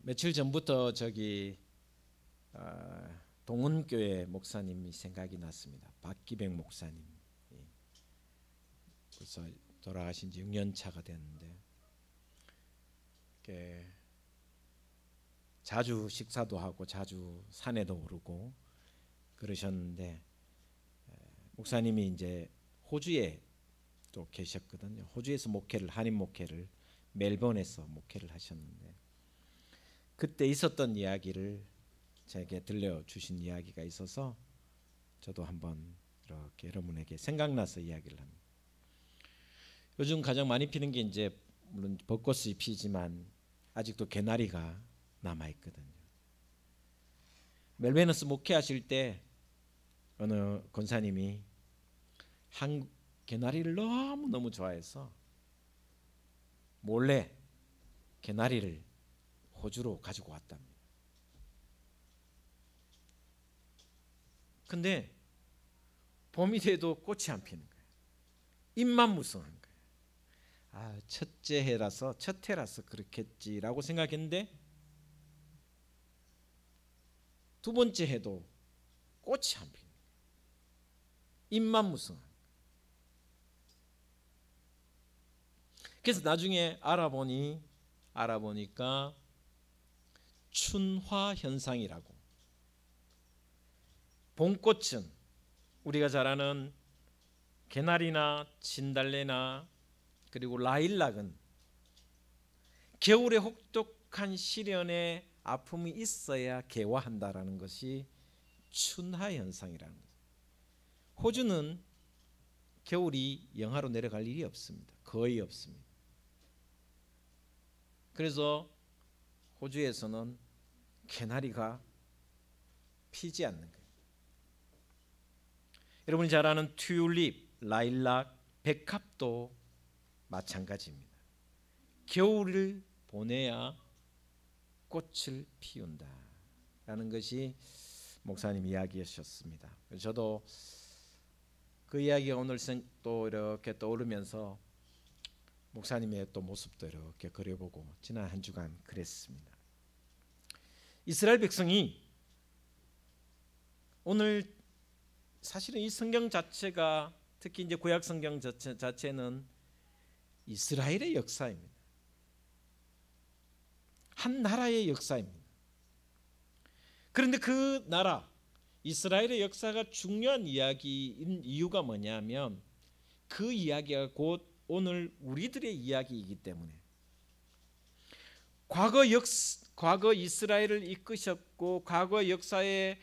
며칠 전부터 동원교회 목사님이 생각이 났습니다. 박기백 목사님. 벌써 돌아가신 지 6년 차가 됐는데 자주 식사도 하고 자주 산에도 오르고 그러셨는데, 목사님이 이제 호주에 또 계셨거든요. 호주에서 한인 목회를 멜번에서 목회를 하셨는데, 그때 있었던 이야기를 제게 들려주신 이야기가 있어서 저도 한번 이렇게 여러분에게 생각나서 이야기를 합니다. 요즘 가장 많이 피는 게 이제 물론 벚꽃이 피지만 아직도 개나리가 남아 있거든요. 멜베너스 목회하실 때 어느 권사님이 개나리를 너무 좋아해서 몰래 개나리를 호주로 가지고 왔답니다. 근데 봄이 돼도 꽃이 안 피는 거예요. 잎만 무성한 거예요. 첫째 해라서 그렇겠지라고 생각했는데, 두 번째 해도 꽃이 안 피는 거예요. 잎만 무성한 거예요. 그래서 나중에 알아보니까 춘화 현상이라고, 봄꽃은 우리가 잘 아는 개나리나 진달래나 그리고 라일락은 겨울에 혹독한 시련에 아픔이 있어야 개화한다라는 것이 춘화 현상이라는 거죠. 호주는 겨울이 영하로 내려갈 일이 없습니다. 거의 없습니다. 그래서 호주에서는 개나리가 피지 않는 거예요. 여러분이 잘 아는 튤립, 라일락, 백합도 마찬가지입니다. 겨울을 보내야 꽃을 피운다라는 것이 목사님 이야기하셨습니다. 저도 그 이야기가 오늘 또 이렇게 떠오르면서 목사님의 또 모습도 이렇게 그려보고 지난 한 주간 그랬습니다. 이스라엘 백성이 오늘 사실은 이 성경 자체가, 특히 이제 구약 성경 자체는 이스라엘의 역사입니다. 한 나라의 역사입니다. 그런데 그 나라 이스라엘의 역사가 중요한 이야기인 이유가 뭐냐면, 그 이야기가 곧 오늘 우리들의 이야기이기 때문에, 과거 이스라엘을 이끄셨고 과거 역사에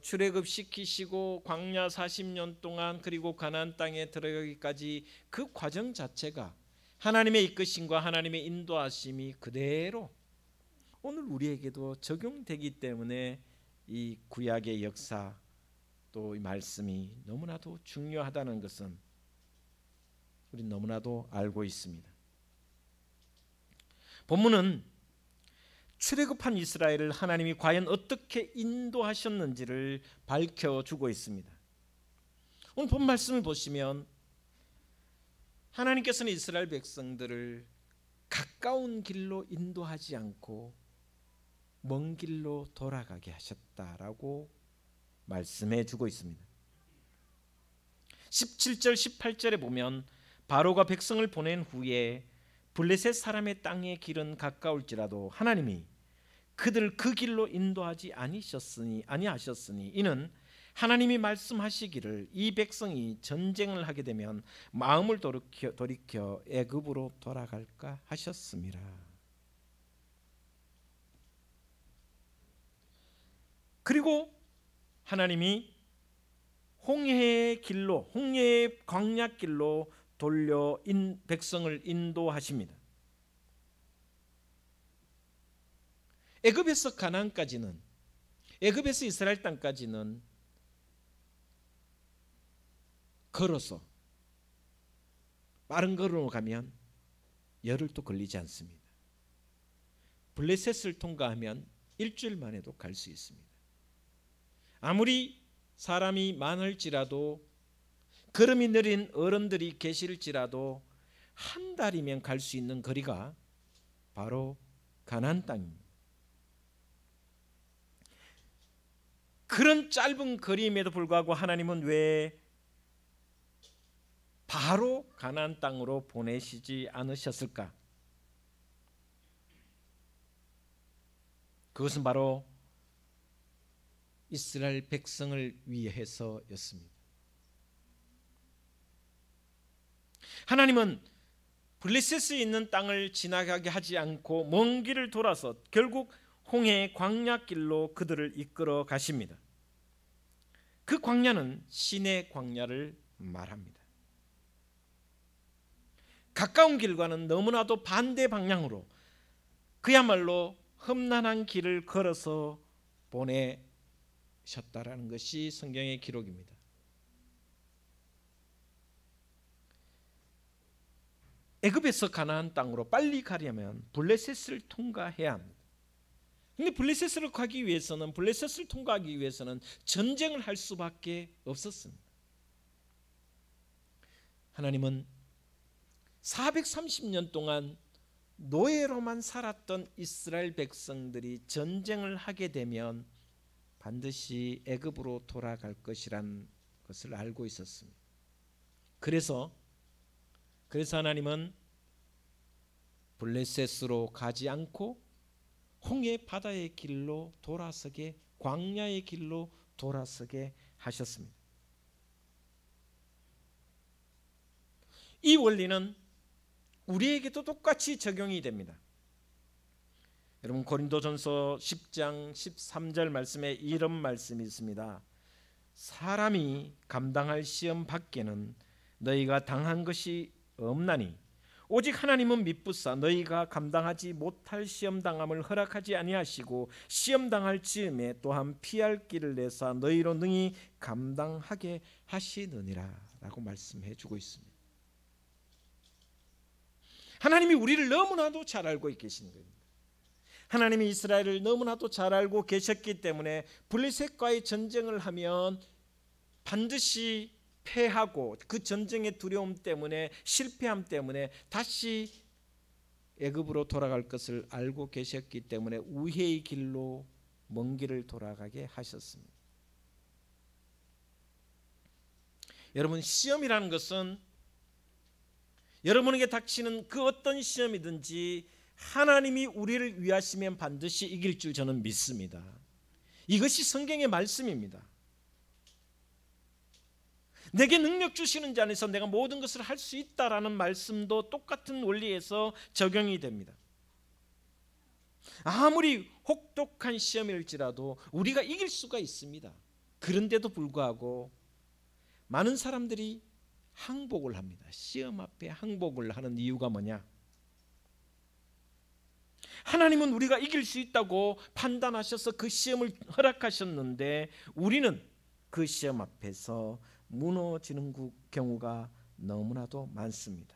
출애굽시키시고 광야 40년 동안 그리고 가나안 땅에 들어가기까지 그 과정 자체가 하나님의 이끄심과 하나님의 인도하심이 그대로 오늘 우리에게도 적용되기 때문에 이 구약의 역사, 또 이 말씀이 너무나도 중요하다는 것은 우리는 너무나도 알고 있습니다. 본문은 출애굽한 이스라엘을 하나님이 과연 어떻게 인도하셨는지를 밝혀주고 있습니다. 오늘 본 말씀을 보시면 하나님께서는 이스라엘 백성들을 가까운 길로 인도하지 않고 먼 길로 돌아가게 하셨다라고 말씀해 주고 있습니다. 17절 18절에 보면 바로가 백성을 보낸 후에 블레셋 사람의 땅의 길은 가까울지라도 하나님이 그들을 그 길로 인도하지 아니하셨으니 이는 하나님이 말씀하시기를 이 백성이 전쟁을 하게 되면 마음을 돌이켜 애굽으로 돌아갈까 하셨음이라. 그리고 하나님이 홍해의 광야길로 돌려 백성을 인도하십니다. 애굽에서 가나안까지는, 애굽에서 이스라엘 땅까지는 걸어서 빠른 걸음으로 가면 열흘도 걸리지 않습니다. 블레셋을 통과하면 일주일 만에도 갈 수 있습니다. 아무리 사람이 많을지라도, 걸음이 느린 어른들이 계실지라도 한 달이면 갈 수 있는 거리가 바로 가나안 땅입니다. 그런 짧은 거리임에도 불구하고 하나님은 왜 바로 가나안 땅으로 보내시지 않으셨을까? 그것은 바로 이스라엘 백성을 위해서였습니다. 하나님은 블레셋에 있는 땅을 지나가게 하지 않고 먼 길을 돌아서 결국 홍해 광야길로 그들을 이끌어 가십니다. 그 광야는 시내 광야를 말합니다. 가까운 길과는 너무나도 반대 방향으로 그야말로 험난한 길을 걸어서 보내셨다라는 것이 성경의 기록입니다. 애굽에서 가나안 땅으로 빨리 가려면 블레셋을 통과해야 합니다. 근데 블레셋을 가기 위해서는 블레셋을 통과하기 위해서는 전쟁을 할 수밖에 없었습니다. 하나님은 430년 동안 노예로만 살았던 이스라엘 백성들이 전쟁을 하게 되면 반드시 애굽으로 돌아갈 것이란 것을 알고 있었습니다. 그래서 하나님은 블레셋으로 가지 않고 홍해 바다의 길로 돌아서게, 광야의 길로 돌아서게 하셨습니다. 이 원리는 우리에게도 똑같이 적용이 됩니다. 여러분 고린도전서 10장 13절 말씀에 이런 말씀이 있습니다. 사람이 감당할 시험 밖에는 너희가 당한 것이 없나니 오직 하나님은 미쁘사 너희가 감당하지 못할 시험 당함을 허락하지 아니하시고 시험 당할 즈음에 또한 피할 길을 내사 너희로 능히 감당하게 하시느니라 라고 말씀해 주고 있습니다. 하나님이 우리를 너무나도 잘 알고 계시는 겁니다. 하나님이 이스라엘을 너무나도 잘 알고 계셨기 때문에 블레셋과의 전쟁을 하면 반드시 패하고 그 전쟁의 두려움 때문에, 실패함 때문에 다시 애굽으로 돌아갈 것을 알고 계셨기 때문에 우회의 길로 먼 길을 돌아가게 하셨습니다. 여러분 시험이라는 것은 여러분에게 닥치는 그 어떤 시험이든지 하나님이 우리를 위하시면 반드시 이길 줄 저는 믿습니다. 이것이 성경의 말씀입니다. 내게 능력 주시는 자 안에서 내가 모든 것을 할 수 있다라는 말씀도 똑같은 원리에서 적용이 됩니다. 아무리 혹독한 시험일지라도 우리가 이길 수가 있습니다. 그런데도 불구하고 많은 사람들이 항복을 합니다. 시험 앞에 항복을 하는 이유가 뭐냐? 하나님은 우리가 이길 수 있다고 판단하셔서 그 시험을 허락하셨는데 우리는 그 시험 앞에서 무너지는 경우가 너무나도 많습니다.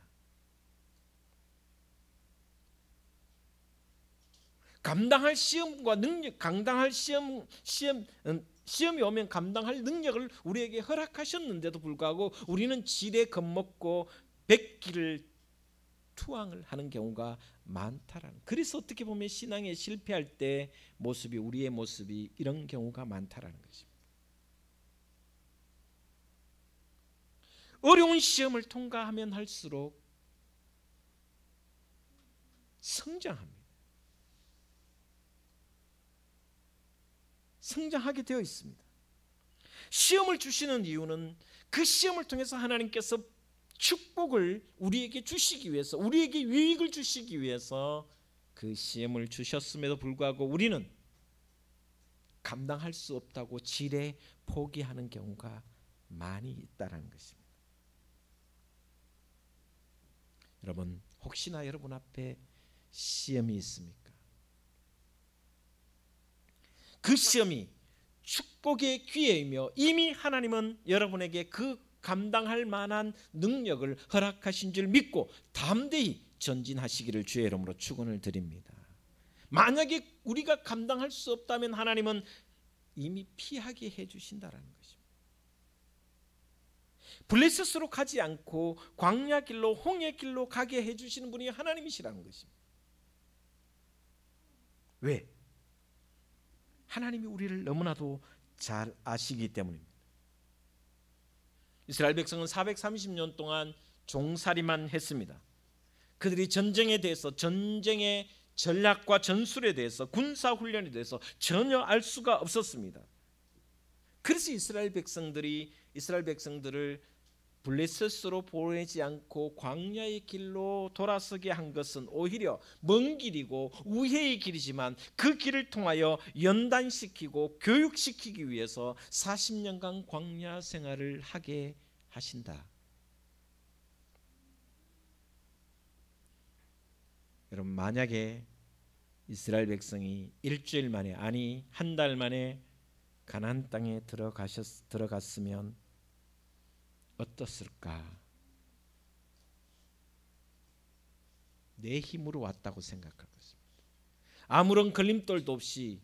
감당할 시험과 능력, 감당할 시험이 오면 감당할 능력을 우리에게 허락하셨는데도 불구하고 우리는 지레 겁먹고 백기를 투항을 하는 경우가 많다라는. 그래서 어떻게 보면 신앙에 실패할 때 모습이 우리의 모습이 이런 경우가 많다라는 것입니다. 어려운 시험을 통과하면 할수록 성장합니다. 성장하게 되어 있습니다. 시험을 주시는 이유는 그 시험을 통해서 하나님께서 축복을 우리에게 주시기 위해서, 우리에게 유익을 주시기 위해서 그 시험을 주셨음에도 불구하고 우리는 감당할 수 없다고 지레 포기하는 경우가 많이 있다는 것입니다. 여러분 혹시나 여러분 앞에 시험이 있습니까? 그 시험이 축복의 기회이며 이미 하나님은 여러분에게 그 감당할 만한 능력을 허락하신 줄 믿고 담대히 전진하시기를 주의 이름으로 축원을 드립니다. 만약에 우리가 감당할 수 없다면 하나님은 이미 피하게 해주신다라는 것입니다. 블레셋으로 가지 않고 광야 길로 홍해 길로 가게 해주시는 분이 하나님이시라는 것입니다. 왜? 하나님이 우리를 너무나도 잘 아시기 때문입니다. 이스라엘 백성은 430년 동안 종살이만 했습니다. 그들이 전쟁에 대해서, 전쟁의 전략과 전술에 대해서, 군사훈련에 대해서 전혀 알 수가 없었습니다. 그래서 이스라엘 백성들을 블레셋으로 보내지 않고 광야의 길로 돌아서게 한 것은 오히려 먼 길이고 우회의 길이지만 그 길을 통하여 연단시키고 교육시키기 위해서 40년간 광야 생활을 하게 하신다. 여러분, 만약에 이스라엘 백성이 일주일 만에, 아니 한 달 만에 가나안 땅에 들어갔으면 어떻을까? 내 힘으로 왔다고 생각할 것입니다. 아무런 걸림돌도 없이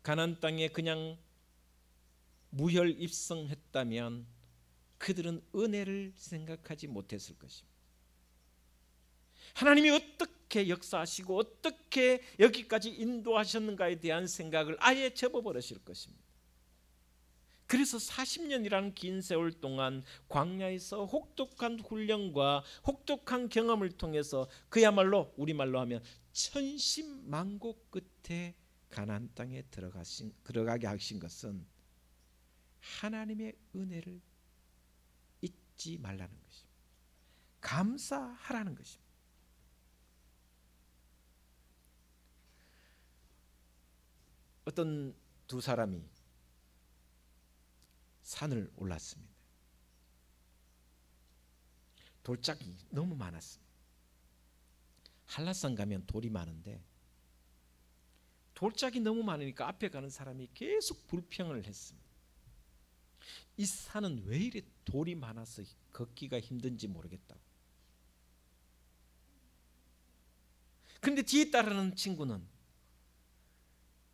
가나안 땅에 그냥 무혈 입성했다면 그들은 은혜를 생각하지 못했을 것입니다. 하나님이 어떻게 역사하시고 어떻게 여기까지 인도하셨는가에 대한 생각을 아예 접어버리실 것입니다. 그래서 40년이라는 긴 세월 동안 광야에서 혹독한 훈련과 혹독한 경험을 통해서 그야말로 우리말로 하면 천신만고 끝에 가나안 땅에 들어가게 하신 것은 하나님의 은혜를 잊지 말라는 것입니다. 감사하라는 것입니다. 어떤 두 사람이 산을 올랐습니다. 돌짝이 너무 많았습니다. 한라산 가면 돌이 많은데 돌짝이 너무 많으니까 앞에 가는 사람이 계속 불평을 했습니다. 이 산은 왜 이래 돌이 많아서 걷기가 힘든지 모르겠다고. 그런데 뒤에 따르는 친구는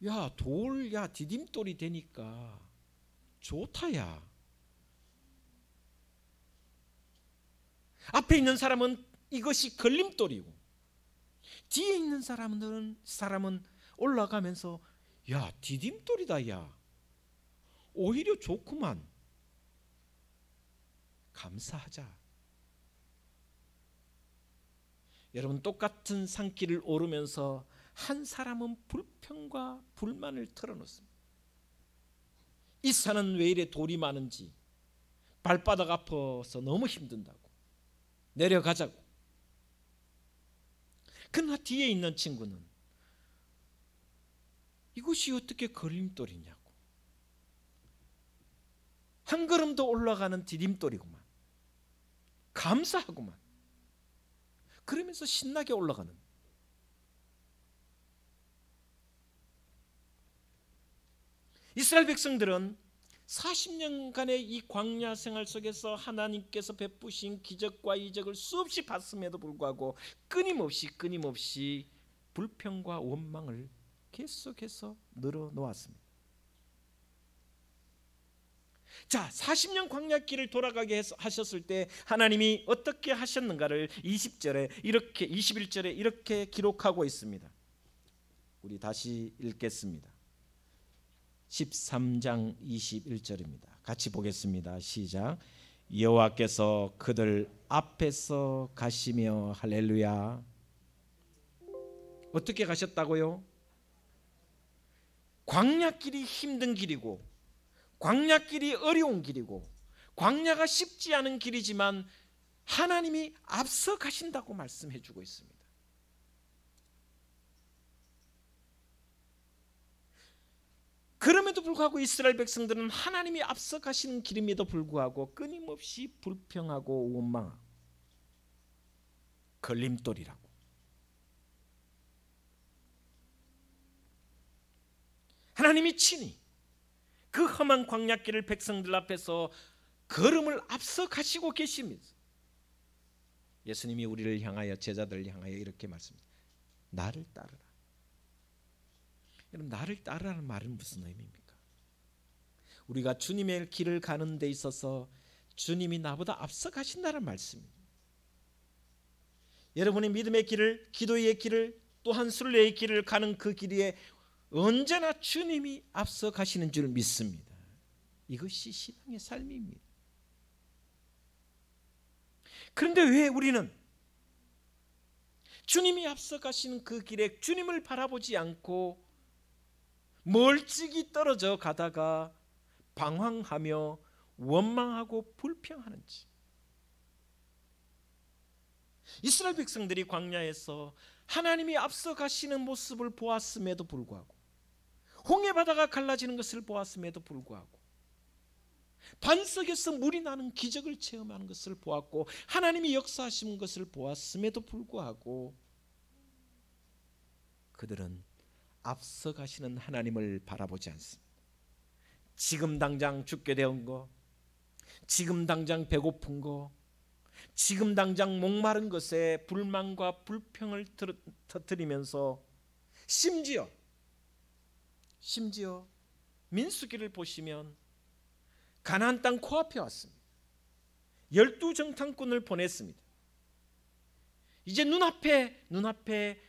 야 디딤돌이 되니까 좋다야. 앞에 있는 사람은 이것이 걸림돌이고 뒤에 있는 사람은 올라가면서 야 디딤돌이다 야. 오히려 좋구만. 감사하자. 여러분, 똑같은 산길을 오르면서 한 사람은 불평과 불만을 털어놓습니다. 이 산은 왜 이래 돌이 많은지, 발바닥 아파서 너무 힘든다고, 내려가자고. 그러나 뒤에 있는 친구는 이것이 어떻게 걸림돌이냐고, 한 걸음 더 올라가는 디딤돌이구만, 감사하구만. 그러면서 신나게 올라가는. 이스라엘 백성들은 40년간의 이 광야 생활 속에서 하나님께서 베푸신 기적과 이적을 수없이 봤음에도 불구하고 끊임없이 불평과 원망을 계속해서 늘어놓았습니다. 자, 40년 광야길을 돌아가게 하셨을 때 하나님이 어떻게 하셨는가를 21절에 이렇게 기록하고 있습니다. 우리 다시 읽겠습니다. 13장 21절입니다. 같이 보겠습니다. 시작. 여호와께서 그들 앞에서 가시며, 할렐루야. 어떻게 가셨다고요? 광야길이 힘든 길이고, 광야길이 어려운 길이고, 광야가 쉽지 않은 길이지만 하나님이 앞서 가신다고 말씀해 주고 있습니다. 그럼에도 불구하고 이스라엘 백성들은 하나님이 앞서 가시는 길임에도 불구하고 끊임없이 불평하고 원망하고 걸림돌이라고. 하나님이 친히 그 험한 광야길을 백성들 앞에서 걸음을 앞서 가시고 계십니다. 예수님이 우리를 향하여, 제자들을 향하여 이렇게 말씀합니다. 나를 따르라. 여러분, 나를 따르라는 말은 무슨 의미입니까? 우리가 주님의 길을 가는 데 있어서 주님이 나보다 앞서 가신다는 말씀입니다. 여러분의 믿음의 길을, 기도의 길을, 또한 순례의 길을 가는 그 길에 언제나 주님이 앞서 가시는 줄 믿습니다. 이것이 신앙의 삶입니다. 그런데 왜 우리는 주님이 앞서가시는 그 길에 주님을 바라보지 않고 멀찍이 떨어져 가다가 방황하며 원망하고 불평하는지? 이스라엘 백성들이 광야에서 하나님이 앞서가시는 모습을 보았음에도 불구하고, 홍해바다가 갈라지는 것을 보았음에도 불구하고, 반석에서 물이 나는 기적을 체험하는 것을 보았고, 하나님이 역사하시는 것을 보았음에도 불구하고 그들은 앞서가시는 하나님을 바라보지 않습니다. 지금 당장 죽게 되온 거, 지금 당장 배고픈 거, 지금 당장 목마른 것에 불만과 불평을 터뜨리면서 심지어 민수기를 보시면 가나안 땅 코앞에 왔습니다. 12정탐꾼을 보냈습니다. 이제 눈앞에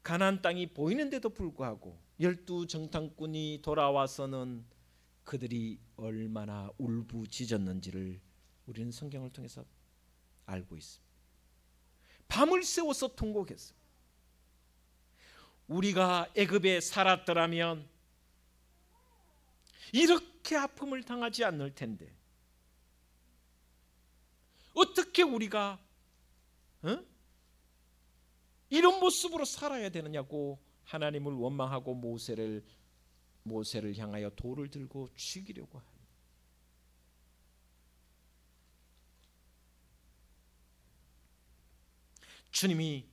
가나안 땅이 보이는데도 불구하고 12정탐꾼이 돌아와서는 그들이 얼마나 울부짖었는지를 우리는 성경을 통해서 알고 있습니다. 밤을 새워서 통곡했습니다. 우리가 애굽에 살았더라면 이렇게 아픔을 당하지 않을 텐데 어떻게 우리가 이런 모습으로 살아야 되느냐고 하나님을 원망하고 모세를 향하여 돌을 들고 죽이려고 합니다. 주님이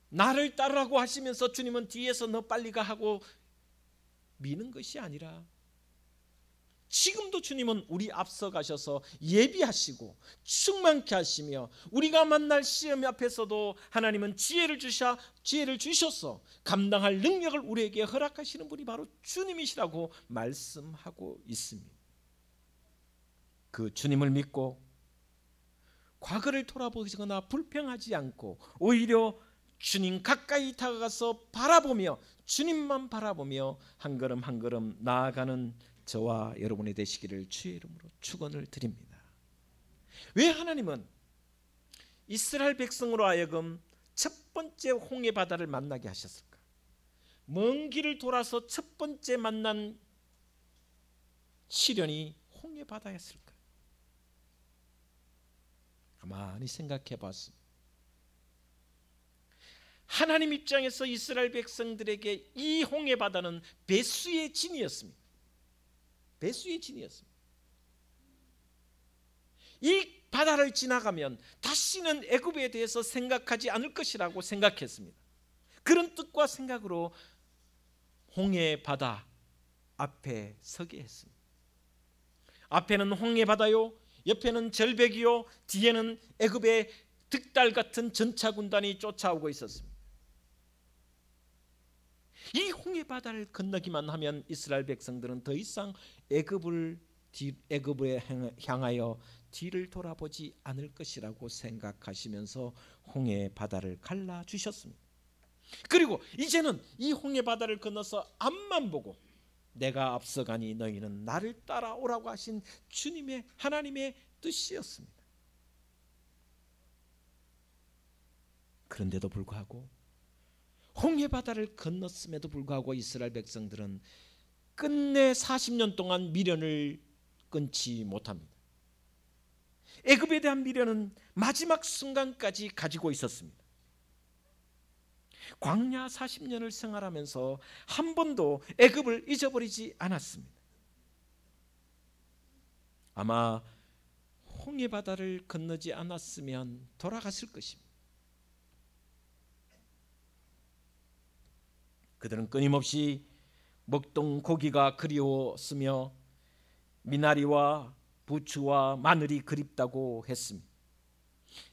나를 따르라고 하시면서 주님은 뒤에서 너 빨리 가 하고 미는 것이 아니라, 지금도 주님은 우리 앞서 가셔서 예비하시고 충만케 하시며, 우리가 만날 시험 앞에서도 하나님은 지혜를 주셔서 감당할 능력을 우리에게 허락하시는 분이 바로 주님이시라고 말씀하고 있습니다. 그 주님을 믿고 과거를 돌아보거나 불평하지 않고 오히려 주님 가까이 다가가서 바라보며 주님만 바라보며 한 걸음 한 걸음 나아가는 저와 여러분이 되시기를 주의 이름으로 축원을 드립니다. 왜 하나님은 이스라엘 백성으로 하여금 첫 번째 홍해 바다를 만나게 하셨을까? 먼 길을 돌아서 첫 번째 만난 시련이 홍해 바다였을까? 가만히 생각해 봤습니다. 하나님 입장에서 이스라엘 백성들에게 이 홍해 바다는 배수의 진이었습니다. 배수의 진이었습니다. 이 바다를 지나가면 다시는 애굽에 대해서 생각하지 않을 것이라고 생각했습니다. 그런 뜻과 생각으로 홍해 바다 앞에 서게 했습니다. 앞에는 홍해 바다요, 옆에는 절벽이요, 뒤에는 애굽의 득달 같은 전차 군단이 쫓아오고 있었습니다. 이 홍해 바다를 건너기만 하면 이스라엘 백성들은 더 이상 애굽에 향하여 뒤를 돌아보지 않을 것이라고 생각하시면서 홍해 바다를 갈라 주셨습니다. 그리고 이제는 이 홍해 바다를 건너서 앞만 보고 내가 앞서가니 너희는 나를 따라오라고 하신 주님의 하나님의 뜻이었습니다. 그런데도 불구하고 홍해 바다를 건넜음에도 불구하고 이스라엘 백성들은 끝내 40년 동안 미련을 끊지 못합니다. 애굽에 대한 미련은 마지막 순간까지 가지고 있었습니다. 광야 40년을 생활하면서 한 번도 애굽을 잊어버리지 않았습니다. 아마 홍해 바다를 건너지 않았으면 돌아갔을 것입니다. 그들은 끊임없이 먹던 고기가 그리웠으며 미나리와 부추와 마늘이 그립다고 했습니다.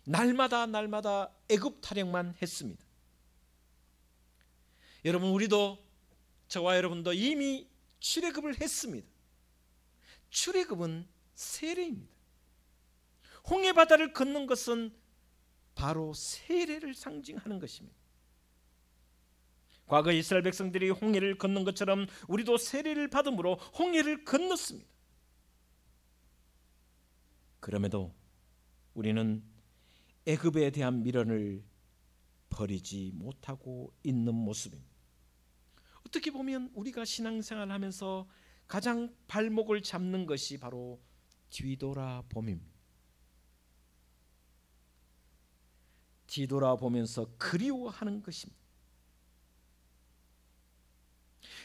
날마다 애굽 타령만 했습니다. 여러분, 우리도, 저와 여러분도 이미 출애굽을 했습니다. 출애굽은 세례입니다. 홍해 바다를 걷는 것은 바로 세례를 상징하는 것입니다. 과거 이스라엘 백성들이 홍해를 건넌 것처럼 우리도 세례를 받음으로 홍해를 건넜습니다. 그럼에도 우리는 애굽에 대한 미련을 버리지 못하고 있는 모습입니다. 어떻게 보면 우리가 신앙생활을 하면서 가장 발목을 잡는 것이 바로 뒤돌아봄입니다. 뒤돌아보면서 그리워하는 것입니다.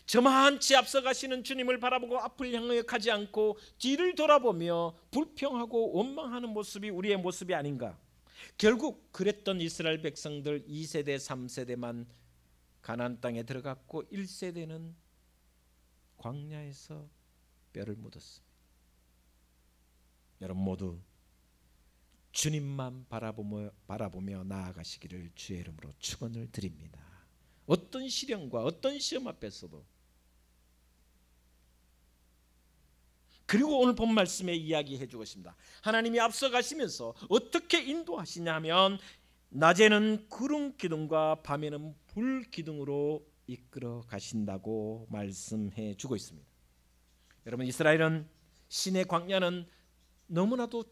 저만치 앞서가시는 주님을 바라보고 앞을 향하여 가지 않고 뒤를 돌아보며 불평하고 원망하는 모습이 우리의 모습이 아닌가. 결국 그랬던 이스라엘 백성들 2세대 3세대만 가나안 땅에 들어갔고 1세대는 광야에서 뼈를 묻었습니다. 여러분 모두 주님만 바라보며 나아가시기를 주의 이름으로 축원을 드립니다. 어떤 시련과 어떤 시험 앞에서도. 그리고 오늘 본 말씀에 이야기해 주고 있습니다. 하나님이 앞서 가시면서 어떻게 인도하시냐 하면 낮에는 구름 기둥과 밤에는 불 기둥으로 이끌어 가신다고 말씀해 주고 있습니다. 여러분, 이스라엘은 시내 광야는 너무나도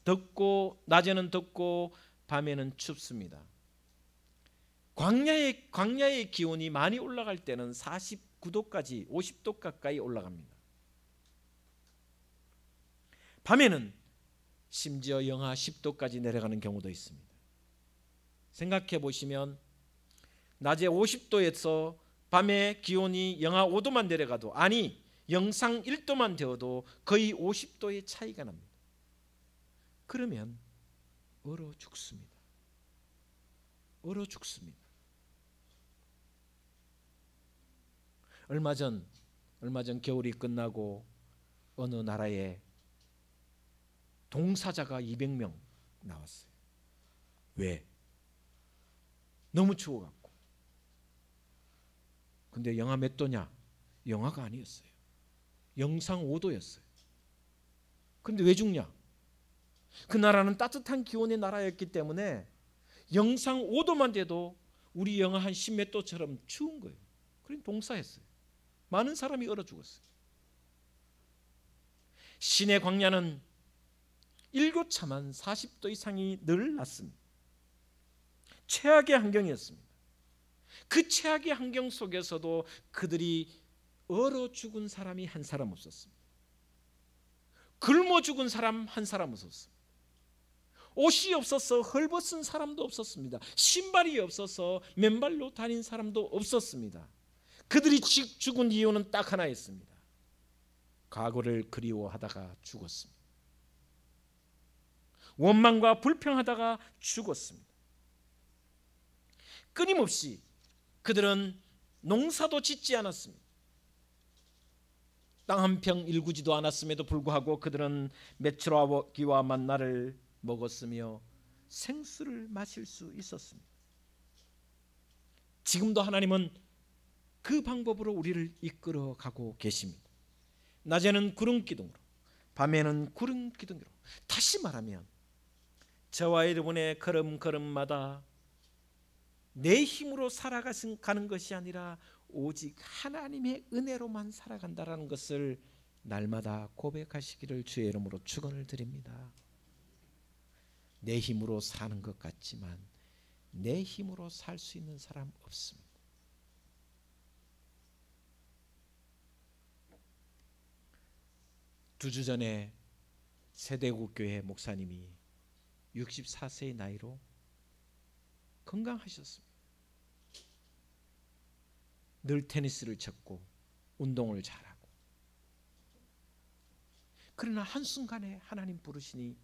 덥고 낮에는 덥고 밤에는 춥습니다. 광야의 기온이 많이 올라갈 때는 49도까지 50도 가까이 올라갑니다. 밤에는 심지어 영하 10도까지 내려가는 경우도 있습니다. 생각해 보시면 낮에 50도에서 밤에 기온이 영하 5도만 내려가도, 아니 영상 1도만 되어도 거의 50도의 차이가 납니다. 그러면 얼어 죽습니다. 얼어 죽습니다. 얼마 전 겨울이 끝나고 어느 나라에 동사자가 200명 나왔어요. 왜? 너무 추워갖고. 근데 영하 몇 도냐? 영하가 아니었어요. 영상 5도였어요. 근데 왜 죽냐? 그 나라는 따뜻한 기온의 나라였기 때문에 영상 5도만 돼도 우리 영하 한 10몇 도처럼 추운 거예요. 그럼 동사했어요. 많은 사람이 얼어 죽었어요. 시내 광야는 일교차만 40도 이상이 늘 났습니다. 최악의 환경이었습니다. 그 최악의 환경 속에서도 그들이 얼어 죽은 사람이 한 사람 없었습니다. 굶어 죽은 사람 한 사람 없었습니다. 옷이 없어서 헐벗은 사람도 없었습니다. 신발이 없어서 맨발로 다닌 사람도 없었습니다. 그들이 죽은 이유는 딱 하나였습니다. 과거를 그리워하다가 죽었습니다. 원망과 불평하다가 죽었습니다. 끊임없이 그들은 농사도 짓지 않았습니다. 땅 한 평 일구지도 않았음에도 불구하고 그들은 메추라기와 만나를 먹었으며 생수를 마실 수 있었습니다. 지금도 하나님은 그 방법으로 우리를 이끌어가고 계십니다. 낮에는 구름 기둥으로, 밤에는 구름 기둥으로. 다시 말하면 저와 여러분의 걸음걸음마다 내 힘으로 살아가는 것이 아니라 오직 하나님의 은혜로만 살아간다라는 것을 날마다 고백하시기를 주의 이름으로 축원을 드립니다. 내 힘으로 사는 것 같지만 내 힘으로 살 수 있는 사람 없습니다. 두 주 전에 세대국교회 목사님이 64세의 나이로 건강하셨습니다. 늘 테니스를 쳤고 운동을 잘하고. 그러나 한순간에 하나님 부르시니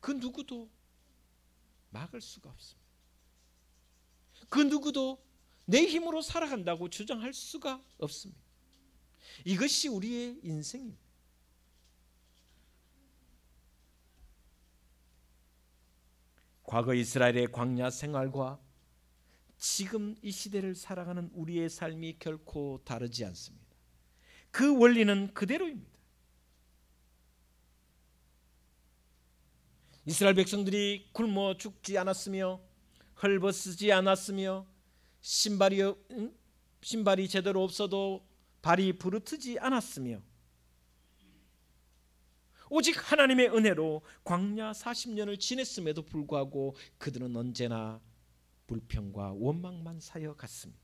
그 누구도 막을 수가 없습니다. 그 누구도 내 힘으로 살아간다고 주장할 수가 없습니다. 이것이 우리의 인생입니다. 과거 이스라엘의 광야 생활과 지금 이 시대를 살아가는 우리의 삶이 결코 다르지 않습니다. 그 원리는 그대로입니다. 이스라엘 백성들이 굶어 죽지 않았으며 헐벗지 않았으며 신발이 제대로 없어도 발이 부르트지 않았으며 오직 하나님의 은혜로 광야 40년을 지냈음에도 불구하고 그들은 언제나 불평과 원망만 사여갔습니다.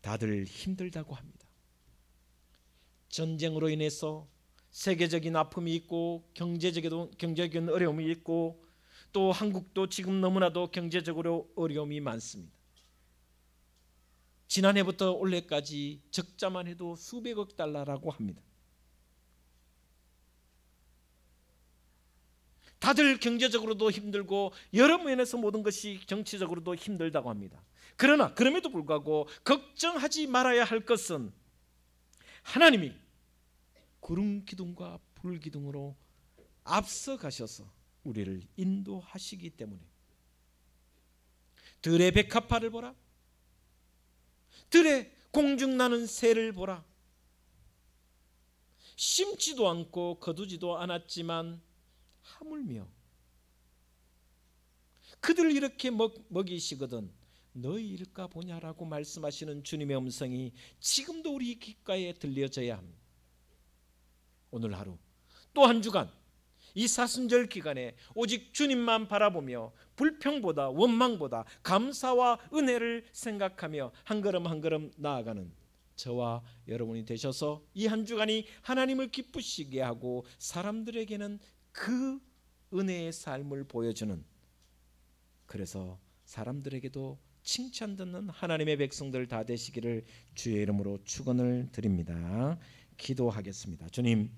다들 힘들다고 합니다. 전쟁으로 인해서 세계적인 아픔이 있고 경제적인 어려움이 있고 또 한국도 지금 너무나도 경제적으로 어려움이 많습니다. 지난해부터 올해까지 적자만 해도 수백억 달러라고 합니다. 다들 경제적으로도 힘들고 여러 면에서 모든 것이 정치적으로도 힘들다고 합니다. 그러나 그럼에도 불구하고 걱정하지 말아야 할 것은 하나님이 구름 기둥과 불 기둥으로 앞서 가셔서 우리를 인도하시기 때문에 들의 백합화를 보라, 들의 공중나는 새를 보라. 심지도 않고 거두지도 않았지만 하물며 그들을 이렇게 먹이시거든 너희일까 보냐라고 말씀하시는 주님의 음성이 지금도 우리 귓가에 들려져야 합니다. 오늘 하루 또 한 주간 이 사순절 기간에 오직 주님만 바라보며 불평보다 원망보다 감사와 은혜를 생각하며 한 걸음 한 걸음 나아가는 저와 여러분이 되셔서 이 한 주간이 하나님을 기쁘시게 하고 사람들에게는 그 은혜의 삶을 보여주는, 그래서 사람들에게도 칭찬 듣는 하나님의 백성들 다 되시기를 주의 이름으로 축원을 드립니다. 기도하겠습니다. 주님,